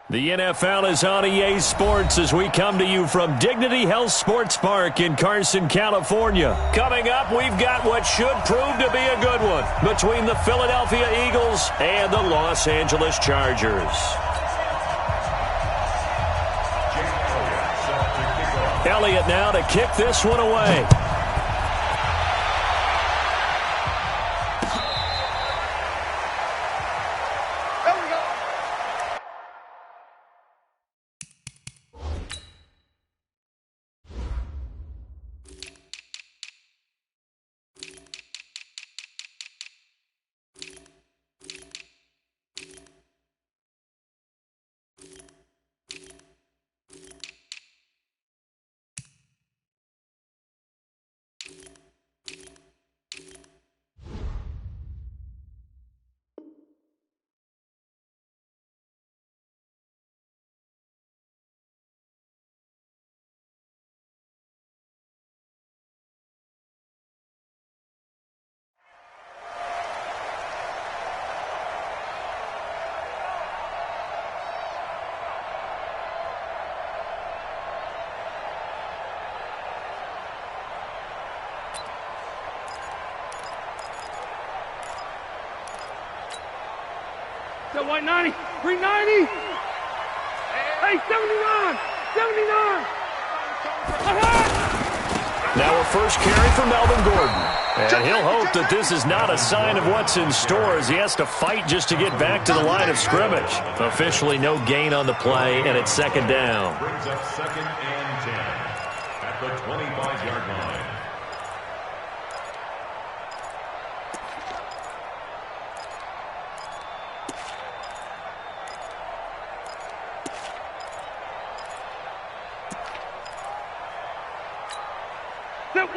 The NFL is on EA Sports as we come to you from Dignity Health Sports Park in Carson, California. Coming up, we've got what should prove to be a good one between the Philadelphia Eagles and the Los Angeles Chargers. Elliott now to kick this one away. White 90, 390. Hey, 79, 79. Now a first carry for Melvin Gordon. And he'll hope that this is not a sign of what's in store as he has to fight just to get back to the line of scrimmage. Officially no gain on the play, and it's second down. Brings up 2nd and 10 at the 25-yard line.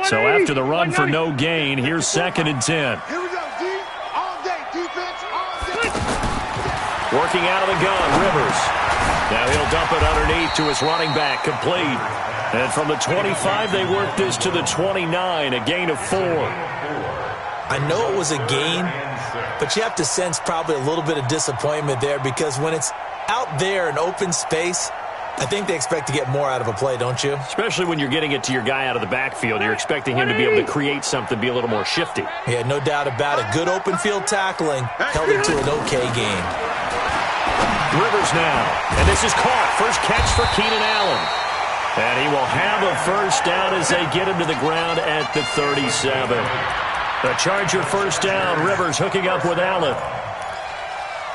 So after the run for no gain, here's 2nd and 10. Here we go, D. All day, defense, all day. Working out of the gun, Rivers. Now he'll dump it underneath to his running back, complete. And from the 25, they work this to the 29, a gain of 4. I know it was a gain, but you have to sense probably a little bit of disappointment there because when it's out there in open space, I think they expect to get more out of a play, don't you? Especially when you're getting it to your guy out of the backfield. You're expecting him to be able to create something, be a little more shifty. Yeah, no doubt about it. Good open field tackling held it to an okay game. Rivers now, and this is caught. First catch for Keenan Allen. And he will have a first down as they get him to the ground at the 37. The Charger first down. Rivers hooking up with Allen.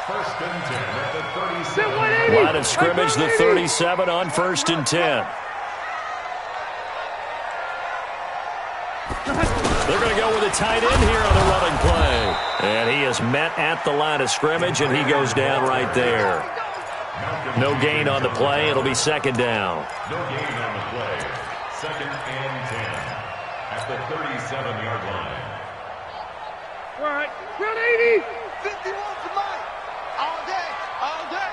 1st and 10 at the 37. Line of scrimmage, the 37 on 1st and 10. They're going to go with a tight end here on the running play. And he is met at the line of scrimmage, and he goes down right there. No gain on the play. It'll be 2nd down. No gain on the play. 2nd and 10 at the 37-yard line. All right, run 80. 51 for Mike. All day, all day.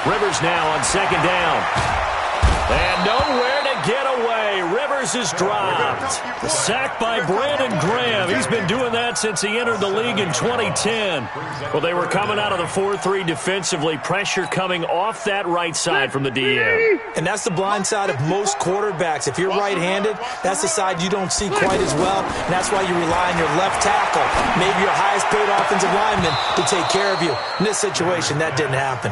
Rivers now on 2nd down. And nowhere to get away. Rivers is dropped. The sack by Brandon Graham. He's been doing that since he entered the league in 2010. Well, they were coming out of the 4-3 defensively. Pressure coming off that right side from the DM. And that's the blind side of most quarterbacks. If you're right-handed, that's the side you don't see quite as well. And that's why you rely on your left tackle, maybe your highest-paid offensive lineman, to take care of you. In this situation, that didn't happen.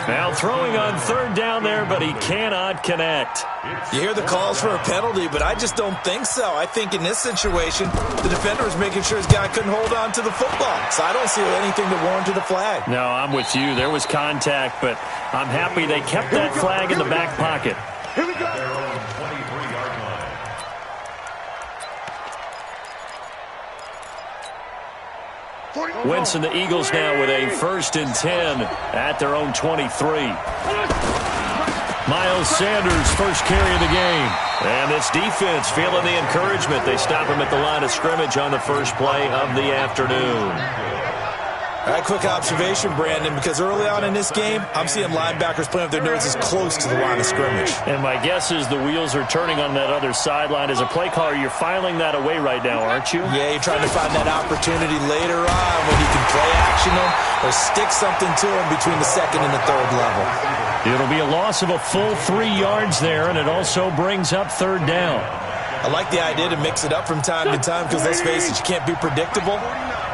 Now throwing on 3rd down there, but he cannot connect. You hear the calls for a penalty, but I just don't think so. I think in this situation, the defender was making sure his guy couldn't hold on to the football. So I don't see anything that warranted the flag. No, I'm with you. There was contact, but I'm happy they kept that flag in the back pocket. Here we go. Their own 23-yard line. Wentz and the Eagles now with a 1st and 10 at their own 23. Miles Sanders, first carry of the game. And this defense feeling the encouragement. They stop him at the line of scrimmage on the first play of the afternoon. All right, quick observation, Brandon, because early on in this game, I'm seeing linebackers playing with their noses close to the line of scrimmage. And my guess is the wheels are turning on that other sideline. As a play caller, you're filing that away right now, aren't you? Yeah, you're trying to find that opportunity later on when you can play action them or stick something to them between the second and the third level. It'll be a loss of a full 3 yards there, and it also brings up third down. I like the idea to mix it up from time to time because, let's face it, you can't be predictable.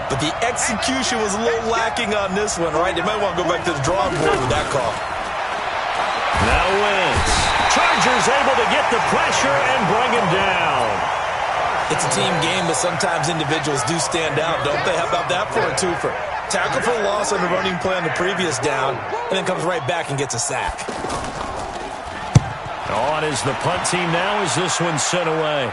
But the execution was a little lacking on this one, right? They might want to go back to the drawing board with that call. Now Wentz. Chargers able to get the pressure and bring him down. It's a team game, but sometimes individuals do stand out, don't they? How about that for a twofer? Tackle for a loss on the running play on the previous down, and then comes right back and gets a sack. On is the punt team now as this one's sent away.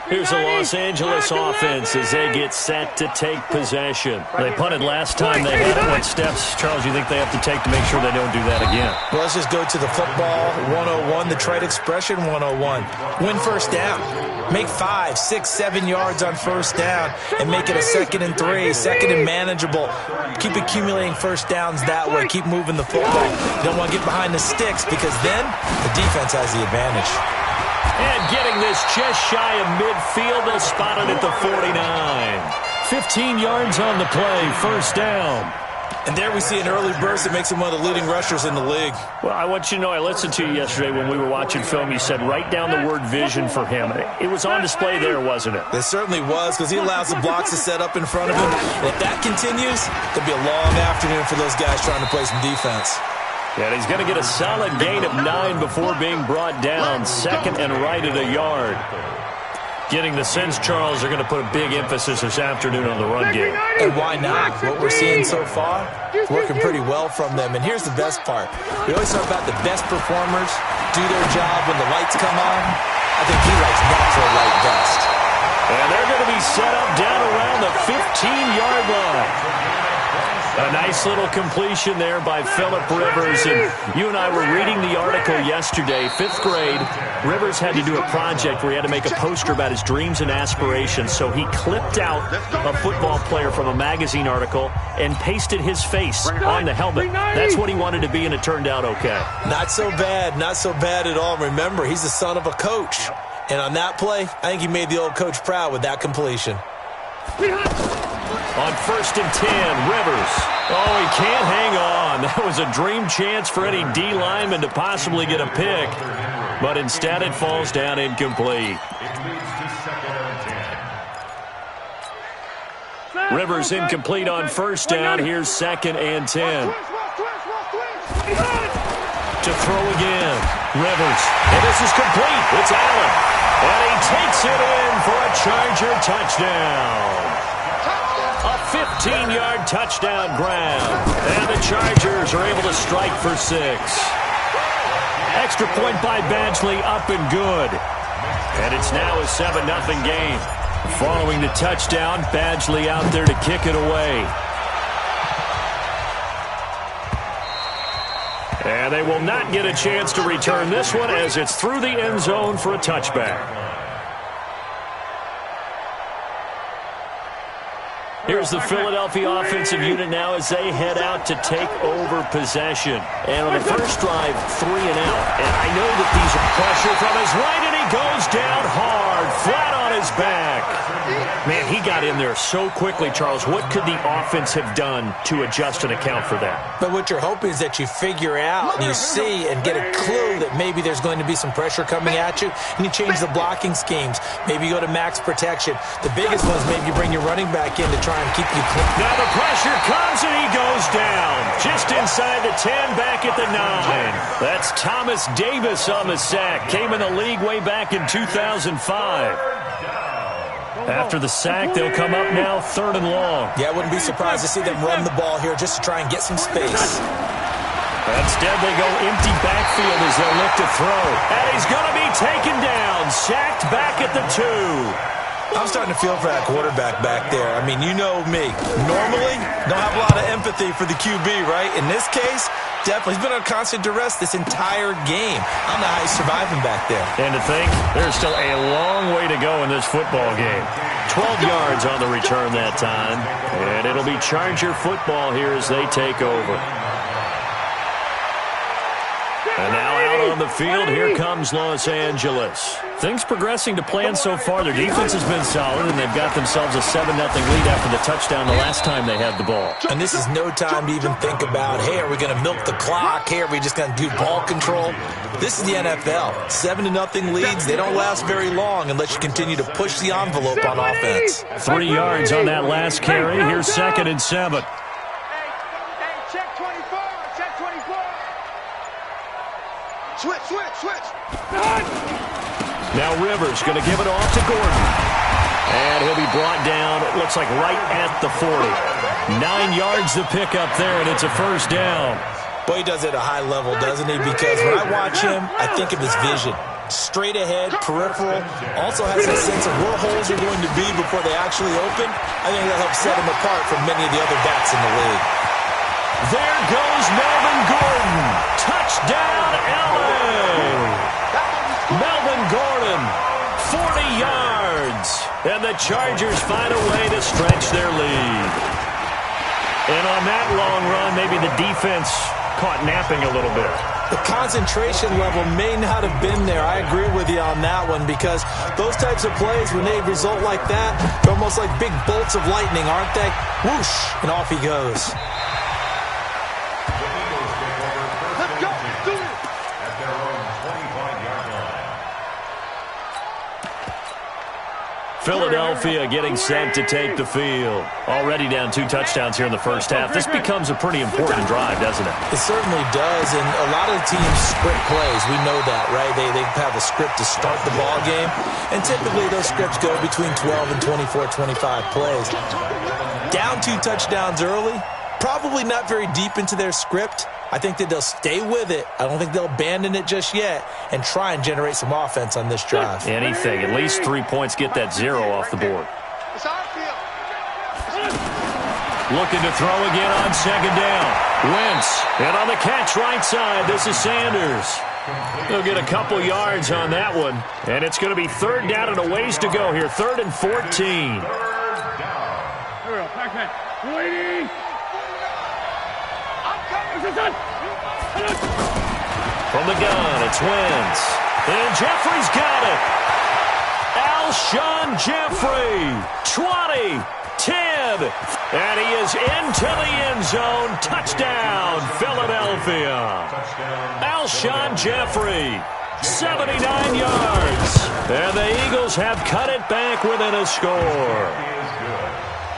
Here's the Los Angeles offense as they get set to take possession. They punted last time they had it. What steps, Charles, you think they have to take to make sure they don't do that again? Well, let's just go to the football 101, the trite expression 101. Win first down. Make 5, 6, 7 yards on first down and make it a 2nd and 3, 2nd and manageable. Keep accumulating first downs that way. Keep moving the football. You don't want to get behind the sticks because then the defense has the advantage. And getting this just shy of midfield, they'll spot it at the 49. 15 yards on the play, first down. And there we see an early burst that makes him one of the leading rushers in the league. Well, I want you to know, I listened to you yesterday when we were watching film. You said write down the word vision for him. It was on display there, wasn't it? It certainly was, because he allows the blocks to set up in front of him. And if that continues, it'll be a long afternoon for those guys trying to play some defense. Yeah, and he's going to get a solid gain of 9 before being brought down. 2nd and right at a yard. Getting the sense, Charles, they're going to put a big emphasis this afternoon on the run game. And why not? What we're seeing so far, it's working pretty well from them. And here's the best part. We always talk about the best performers do their job when the lights come on. I think he likes natural light best. And they're going to be set up down around the 15-yard line. A nice little completion there by Phillip Rivers. And you and I were reading the article yesterday, 5th grade. Rivers had to do a project where he had to make a poster about his dreams and aspirations. So he clipped out a football player from a magazine article and pasted his face on the helmet. That's what he wanted to be, and it turned out okay. Not so bad. Not so bad at all. Remember, he's the son of a coach. And on that play, I think he made the old coach proud with that completion. On 1st and 10, Rivers. Oh, he can't hang on. That was a dream chance for any D lineman to possibly get a pick. But instead it falls down incomplete. Rivers incomplete on 1st down. Here's 2nd and 10. To throw again. Rivers. And this is complete. It's Allen. And he takes it in for a Charger touchdown. A 15-yard touchdown grab. And the Chargers are able to strike for 6. Extra point by Badgley, up and good. And it's now a 7-0 game. Following the touchdown, Badgley out there to kick it away. And they will not get a chance to return this one as it's through the end zone for a touchback. Here's the Philadelphia offensive unit now as they head out to take over possession. And on the first drive, 3 and out. And I know that these are pressure from his right, and he goes down hard, flat on his back. Man, he got in there so quickly, Charles. What could the offense have done to adjust and account for that? But what you're hoping is that you figure out and you see and get a clue that maybe there's going to be some pressure coming at you, and you change the blocking schemes. Maybe you go to max protection. The biggest one is maybe you bring your running back in to try and keep you clean. Now the pressure comes and he goes down. Just inside the 10, back at the 9. That's Thomas Davis on the sack. Came in the league way back in 2005. After the sack, they'll come up now 3rd and long. Yeah, I wouldn't be surprised to see them run the ball here just to try and get some space. Instead, they go empty backfield as they'll look to throw. And he's going to be taken down, sacked back at the 2. I'm starting to feel for that quarterback back there. I mean, you know me. Normally, don't have a lot of empathy for the QB, right? In this case, Definitely. He's been on constant duress this entire game. I don't know how he's surviving back there. And to think, there's still a long way to go in this football game. 12 yards on the return that time. And it'll be Charger football here as they take over. And now out on the field, here comes Los Angeles. Things progressing to plan so far. Their defense has been solid, and they've got themselves a 7-0 lead after the touchdown the last time they had the ball. And this is no time to even think about, hey, are we going to milk the clock? Hey, are we just going to do ball control? This is the NFL. 7-0 leads, they don't last very long unless you continue to push the envelope on offense. 3 yards on that last carry. Here's 2nd and 7. Check 24. Check 24. Switch. Now Rivers going to give it off to Gordon. And he'll be brought down, it looks like right at the 40. 9 yards to pick up there, and it's a first down. Boy, he does it at a high level, doesn't he? Because when I watch him, I think of his vision. Straight ahead, peripheral, also has a sense of where holes are going to be before they actually open. I think that helps set him apart from many of the other backs in the league. There goes Melvin Gordon. Touchdown, LA. Melvin Gordon, 40 yards. And the Chargers find a way to stretch their lead. And on that long run, maybe the defense caught napping a little bit. The concentration level may not have been there. I agree with you on that one because those types of plays, when they result like that, they're almost like big bolts of lightning, aren't they? Whoosh, and off he goes. Philadelphia getting set to take the field. Already down 2 touchdowns here in the first half. This becomes a pretty important drive, doesn't it? It certainly does, and a lot of the teams script plays. We know that, right? They have a script to start the ball game, and typically those scripts go between 12 and 24, 25 plays. Down 2 touchdowns early, probably not very deep into their script. I think that they'll stay with it. I don't think they'll abandon it just yet and try and generate some offense on this drive. Anything. At least 3 points, get that 0 off the board. Looking to throw again on 2nd down. Wentz. And on the catch right side, this is Sanders. He'll get a couple yards on that one. And it's going to be 3rd down and a ways to go here. 3rd and 14. Waiting. From the gun, it's Wentz. And Jeffrey's got it. Alshon Jeffrey, 20, 10. And he is into the end zone. Touchdown, Philadelphia. Alshon Jeffrey, 79 yards. And the Eagles have cut it back within a score.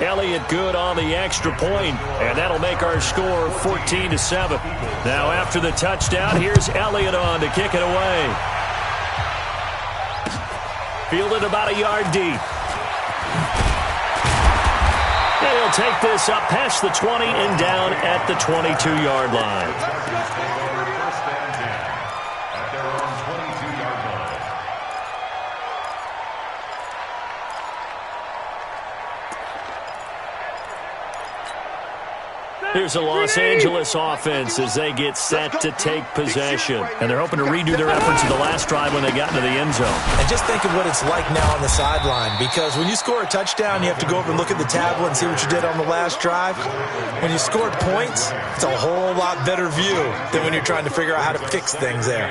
Elliott good on the extra point, and that'll make our score 14-7. Now after the touchdown, here's Elliott on to kick it away. Fielded about a yard deep. And he'll take this up past the 20 and down at the 22-yard line. Here's the Los Angeles offense as they get set to take possession. And they're hoping to redo their efforts in the last drive when they got into the end zone. And just think of what it's like now on the sideline, because when you score a touchdown, you have to go over and look at the tablet and see what you did on the last drive. When you scored points, it's a whole lot better view than when you're trying to figure out how to fix things there.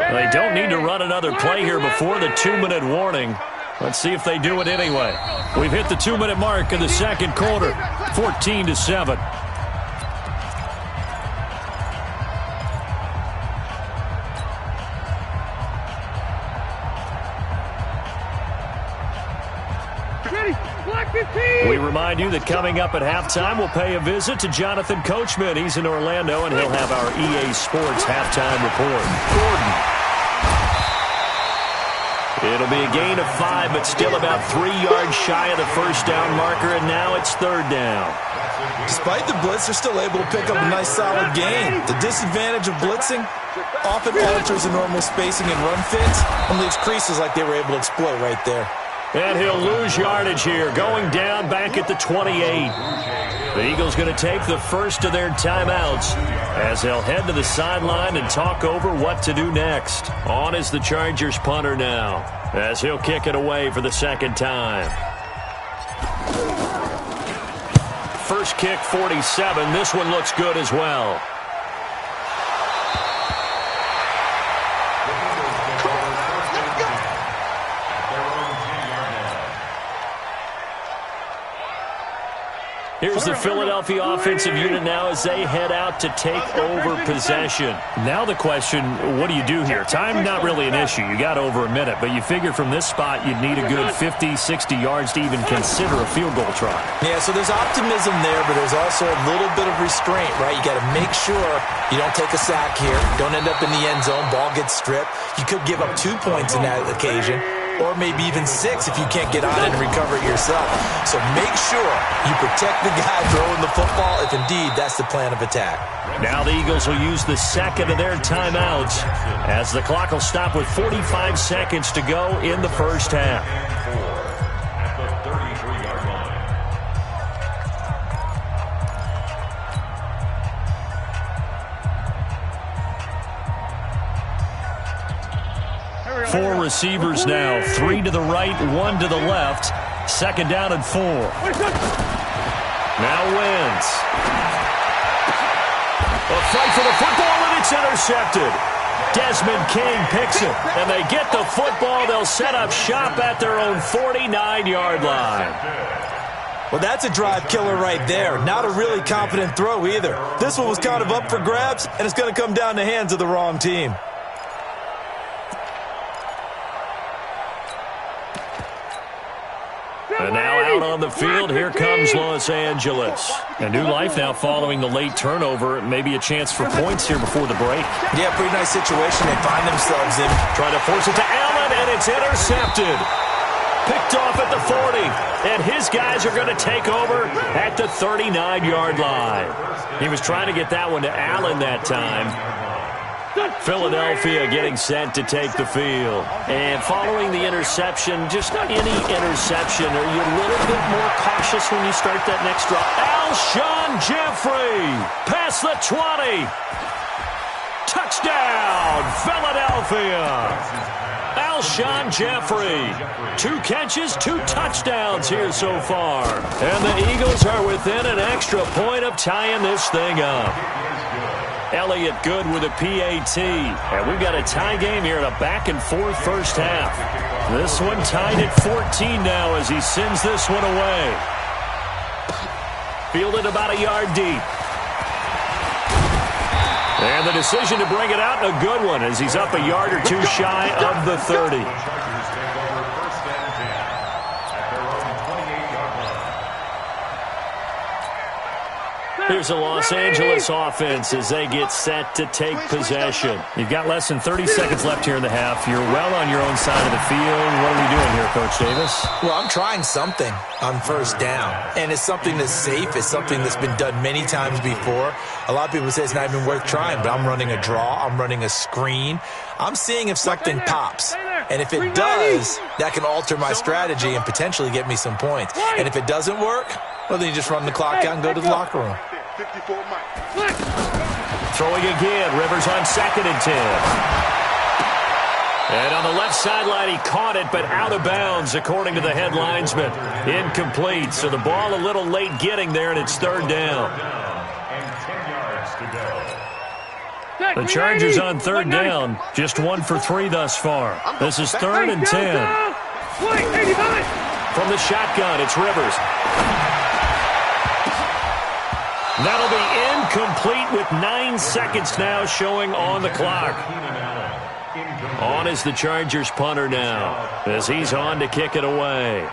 They don't need to run another play here before the 2-minute warning. Let's see if they do it anyway. We've hit the 2-minute mark in the second quarter, 14-7. We remind you that coming up at halftime, we'll pay a visit to Jonathan Coachman. He's in Orlando, and he'll have our EA Sports halftime report. Gordon. It'll be a gain of 5, but still about 3 yards shy of the first down marker, and now it's 3rd down. Despite the blitz, they're still able to pick up a nice solid gain. The disadvantage of blitzing often alters the normal spacing and run fits and leaves creases like they were able to exploit right there. And he'll lose yardage here, going down back at the 28. The Eagles going to take the first of their timeouts as they'll head to the sideline and talk over what to do next. On is the Chargers punter now as he'll kick it away for the second time. First kick, 47. This one looks good as well. Here's the Philadelphia offensive unit now as they head out to take over possession. Now the question, what do you do here? Time not really an issue. You got over a minute, but you figure from this spot you'd need a good 50, 60 yards to even consider a field goal try. Yeah, so there's optimism there, but there's also a little bit of restraint, right? You got to make sure you don't take a sack here. Don't end up in the end zone. Ball gets stripped. You could give up 2 points in that occasion, or maybe even 6 if you can't get on it and recover it yourself. So make sure you protect the guy throwing the football if indeed that's the plan of attack. Now the Eagles will use the second of their timeouts as the clock will stop with 45 seconds to go in the first half. At the 33-yard line. 4 receivers now, 3 to the right, 1 to the left. Second down and 4. Now Wentz. A fight for the football, and it's intercepted. Desmond King picks it, and they get the football. They'll set up shop at their own 49-yard line. Well, that's a drive killer right there. Not a really confident throw either. This one was kind of up for grabs, and it's going to come down the hands of the wrong team. And now out on the field, here comes Los Angeles. A new life now following the late turnover. Maybe a chance for points here before the break. Yeah, pretty nice situation they find themselves in. Trying to force it to Allen, and it's intercepted. Picked off at the 40. And his guys are going to take over at the 39-yard line. He was trying to get that one to Allen that time. Philadelphia getting set to take the field. And following the interception, just any interception, are you a little bit more cautious when you start that next drive? Alshon Jeffrey past the 20. Touchdown, Philadelphia. Alshon Jeffrey. 2 catches, 2 touchdowns here so far. And the Eagles are within an extra point of tying this thing up. Elliott good with a PAT. And we've got a tie game here in a back-and-forth first half. This one tied at 14 now as he sends this one away. Fielded about a yard deep. And the decision to bring it out, a good one, as he's up a yard or 2 shy of the 30. Here's the Los Angeles offense as they get set to take possession. You've got less than 30 seconds left here in the half. You're well on your own side of the field. What are we doing here, Coach Davis? Well, I'm trying something on first down. And it's something that's safe. It's something that's been done many times before. A lot of people say it's not even worth trying, but I'm running a draw. I'm running a screen. I'm seeing if something pops. And if it does, that can alter my strategy and potentially get me some points. And if it doesn't work, well, then you just run the clock out and go to the locker room. Throwing again, Rivers on 2nd and 10. And on the left sideline, he caught it, but out of bounds, according to the head linesman. Incomplete, so the ball a little late getting there, and it's 3rd down. The Chargers on 3rd down, just 1 for 3 thus far. This is 3rd and 10. From the shotgun, it's Rivers. That'll be incomplete with 9 seconds now showing on the clock. On is the Chargers punter now as he's on to kick it away.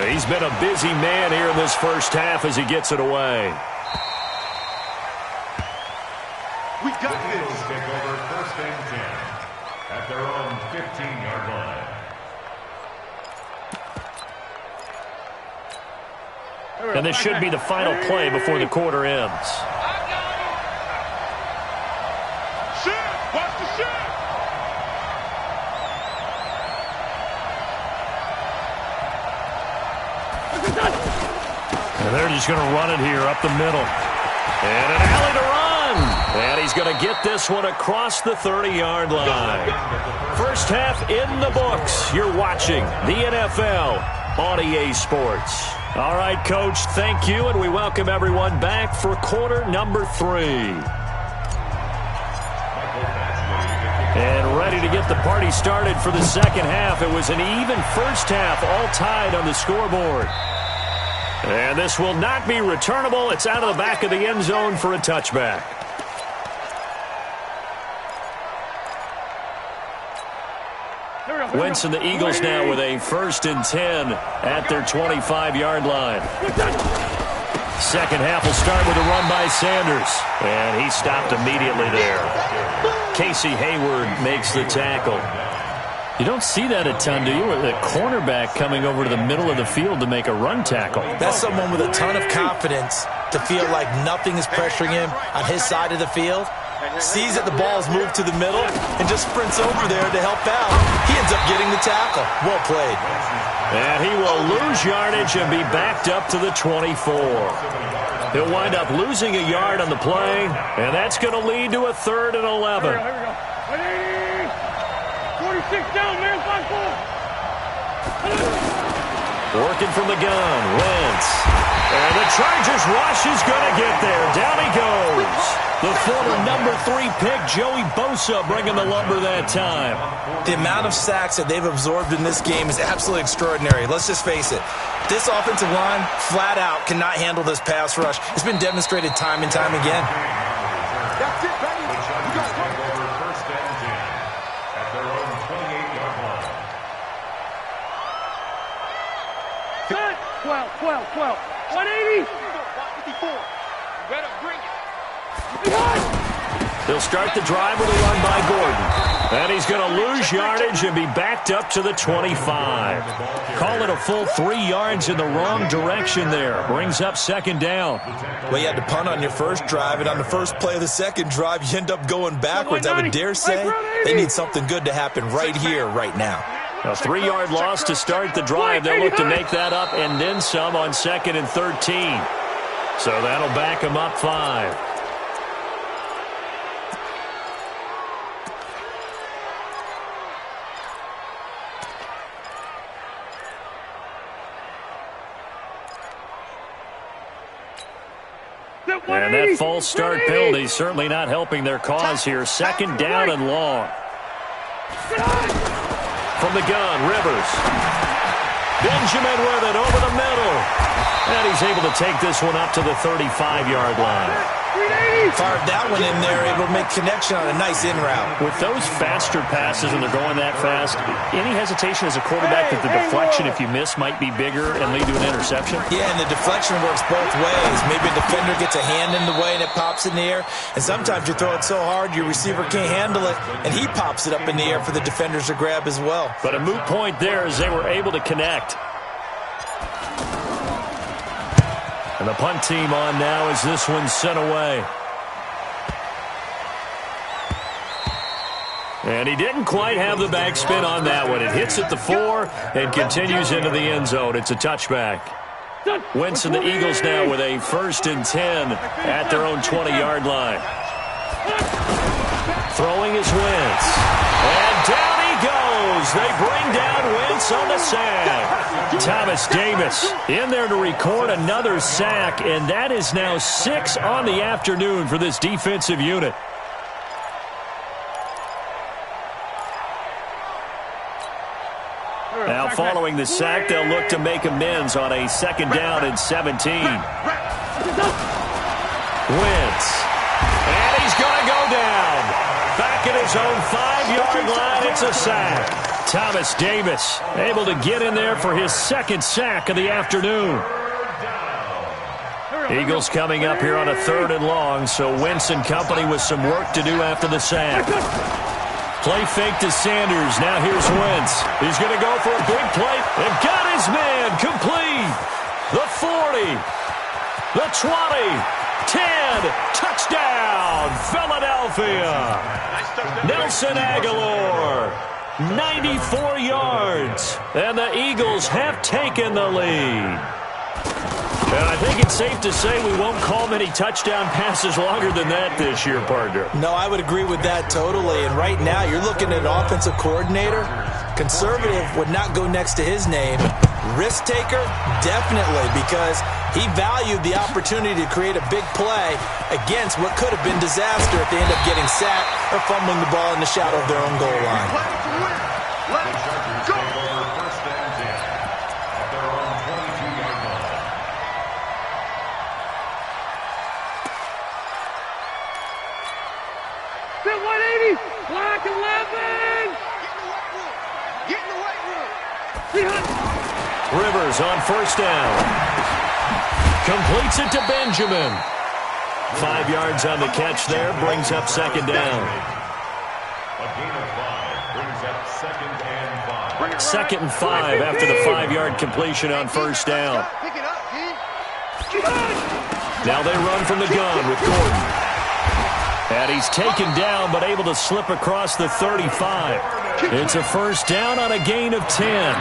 He's been a busy man here in this first half as he gets it away. We got this. Take over 1st and 10 at their own 15-yard line. And this should be the final play before the quarter ends. And they're just going to run it here up the middle. And an alley to run. And he's going to get this one across the 30-yard line. First half in the books. You're watching the NFL on EA Sports. All right, Coach, thank you, and we welcome everyone back for quarter number 3. And ready to get the party started for the second half. It was an even first half, all tied on the scoreboard. And this will not be returnable. It's out of the back of the end zone for a touchback. Wentz and the Eagles now with a 1st and 10 at their 25-yard line. Second half will start with a run by Sanders. And he stopped immediately there. Casey Hayward makes the tackle. You don't see that a ton, do you? The cornerback coming over to the middle of the field to make a run tackle. That's someone with a ton of confidence to feel like nothing is pressuring him on his side of the field. Sees that the ball's moved to the middle and just sprints over there to help out. He ends up getting the tackle. Well played. And he will lose yardage and be backed up to the 24. He'll wind up losing a yard on the play, and that's going to lead to a 3rd and 11. Here we go. 46 down, man. 5-4. Working from the gun, Wentz. And the Chargers rush is going to get there. Down he goes. The former number 3 pick, Joey Bosa, bringing the lumber that time. The amount of sacks that they've absorbed in this game is absolutely extraordinary. Let's just face it. This offensive line, flat out, cannot handle this pass rush. It's been demonstrated time and time again. That's it, baby. The Chargers take over 1st and 10 at their own 28-yard line. Set. 12. 180. 54. Better bring it. He'll start the drive with a run by Gordon. And he's going to lose yardage and be backed up to the 25. Call it a full 3 yards in the wrong direction there. Brings up 2nd down. Well, you had to punt on your first drive, and on the first play of the second drive, you end up going backwards. I would dare say they need something good to happen right here, right now. A 3-yard loss to start the drive. They'll look to make that up and then some on 2nd and 13. So that'll back him up 5. And that false start penalty certainly not helping their cause here. 2nd down and long. From the gun, Rivers. Benjamin with it over the middle. And he's able to take this one up to the 35-yard line. Fired that one in there, able to make connection on a nice in route. With those faster passes and they're going that fast, any hesitation as a quarterback that the deflection, if you miss, might be bigger and lead to an interception? Yeah, and the deflection works both ways. Maybe a defender gets a hand in the way and it pops in the air, and sometimes you throw it so hard your receiver can't handle it, and he pops it up in the air for the defenders to grab as well. But a moot point there as they were able to connect. And the punt team on now as this one's sent away. And he didn't quite have the backspin on that one. It hits at the 4 and continues into the end zone. It's a touchback. Wentz and the Eagles now with a 1st and 10 at their own 20-yard line. Throwing is Wentz. And down he goes. They bring down Wentz on the sack. Thomas Davis in there to record another sack, and that is now 6 on the afternoon for this defensive unit. Now following the sack, they'll look to make amends on a 2nd down and 17. Wentz. And he's going to go down. Back at his own 5-yard line, it's a sack. Thomas Davis able to get in there for his 2nd sack of the afternoon. Eagles coming up here on a 3rd and long, so Wentz and company with some work to do after the sack. Play fake to Sanders. Now here's Wentz. He's going to go for a big play and got his man complete. The 40, the 20, 10, touchdown, Philadelphia. Nelson Aguilar, 94 yards, and the Eagles have taken the lead. And I think it's safe to say we won't call many touchdown passes longer than that this year, partner. No, I would agree with that totally. And right now, you're looking at an offensive coordinator. Conservative would not go next to his name. Risk taker, definitely, because he valued the opportunity to create a big play against what could have been disaster if they end up getting sacked or fumbling the ball in the shadow of their own goal line. Let's go. First and 10 at their own 22-yard line. Sit 180. Black 11. Get in the weight room. 300. Rivers on first down. Completes it to Benjamin. 5 yards on the catch there, brings up second down. A gain of 5 brings up second and 5. Second and 5 after the 5-yard completion on first down. Pick it up, G. Now they run from the gun with Gordon. And he's taken down but able to slip across the 35. It's a first down on a gain of 10.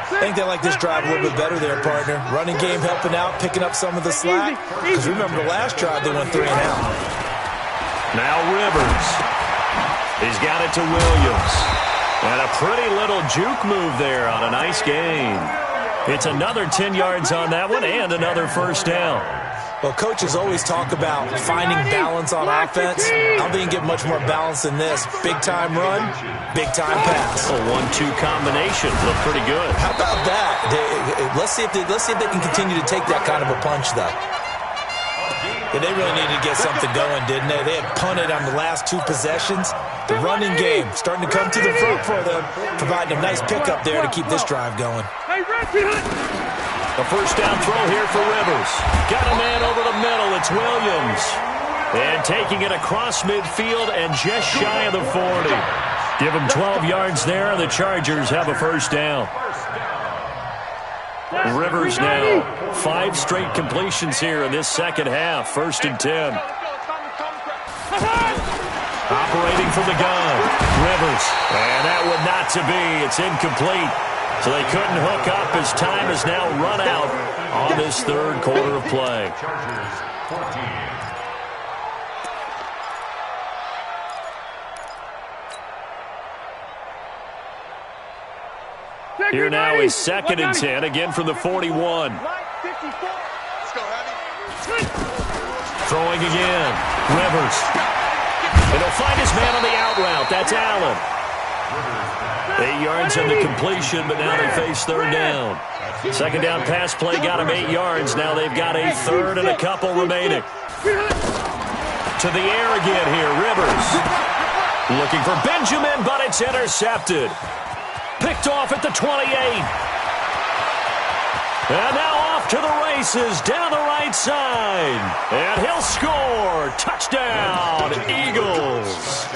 I think they like this drive a little bit better there, partner. Running game helping out, picking up some of the slack. Because remember the last drive they went 3 and out. Now Rivers. He's got it to Williams. And a pretty little juke move there on a nice gain. It's another 10 yards on that one and another first down. Well, coaches always talk about finding balance on offense. I don't think you can get much more balance than this. Big-time run, big-time pass. A 1-2 combination. Look pretty good. How about that? Let's see if they can continue to take that kind of a punch, though. Yeah, they really needed to get something going, didn't they? They had punted on the last 2 possessions. The running game starting to come to the front for them, providing a nice pickup there to keep this drive going. Hey, Red, 300. A first down throw here for Rivers. Got a man over the middle. It's Williams. And taking it across midfield and just shy of the 40. Give him 12 yards there, and the Chargers have a first down. Rivers now. 5 straight completions here in this second half. First and 10. Operating from the gun. Rivers. And that would not to be. It's incomplete. So they couldn't hook up as time has now run out on this third quarter of play. Chargers 14. Here now is second and 10, again from the 41. Let's go, Abby. Throwing again. Rivers. And he'll find his man on the out route. That's Allen. 8 yards on the completion, but now they face third down. Second down pass play got him 8 yards. Now they've got a third and a couple remaining. To the air again here, Rivers. Looking for Benjamin, but it's intercepted. Picked off at the 28. And now off to the races, down the right side. And he'll score. Touchdown, Eagles.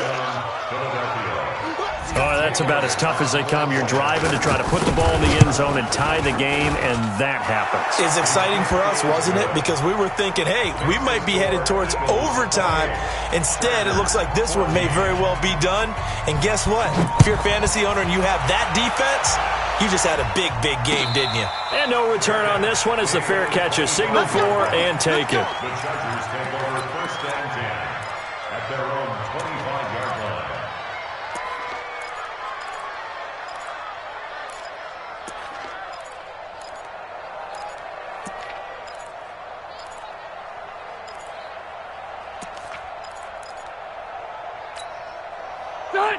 Oh, that's about as tough as they come. You're driving to try to put the ball in the end zone and tie the game, and that happens. It's exciting for us, wasn't it? Because we were thinking, hey, we might be headed towards overtime. Instead, it looks like this one may very well be done. And guess what? If you're a fantasy owner and you have that defense, you just had a big, big game, didn't you? And no return on this one as the fair catch is signaled for and taken. The Chargers take over first and 10 at their own 25-yard line.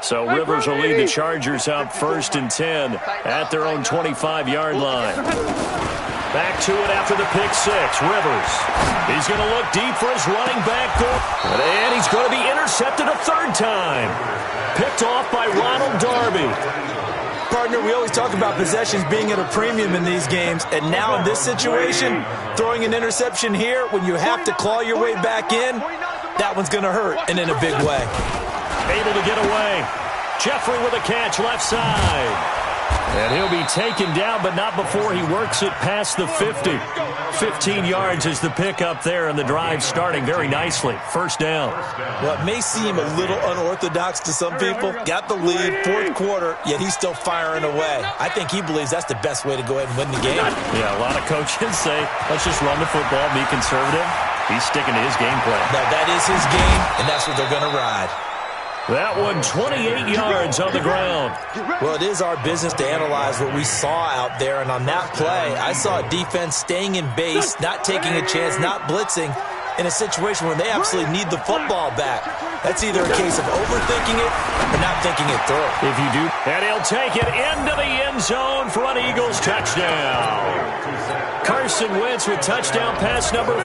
So Rivers will lead the Chargers up first and 10 at their own 25-yard line. Back to it after the pick six. Rivers. He's going to look deep for his running back. And he's going to be intercepted a third time. Picked off by Ronald Darby. Partner, we always talk about possessions being at a premium in these games. And now in this situation, throwing an interception here when you have to claw your way back in, that one's going to hurt, and in a big way. Able to get away. Jeffrey with a catch left side. And he'll be taken down, but not before he works it past the 50. 15 yards is the pickup there, and the drive starting very nicely. First down. Well, it may seem a little unorthodox to some people. Got the lead, fourth quarter, yet he's still firing away. I think he believes that's the best way to go ahead and win the game. Yeah, a lot of coaches say, let's just run the football, be conservative. He's sticking to his game plan. Now, that is his game, and that's what they're going to ride. That one, 28 yards on the ground. Well, it is our business to analyze what we saw out there, and on that play, I saw a defense staying in base, not taking a chance, not blitzing, in a situation where they absolutely need the football back. That's either a case of overthinking it or not thinking it through. If you do, and he'll take it into the end zone for an Eagles touchdown. Carson Wentz with touchdown pass number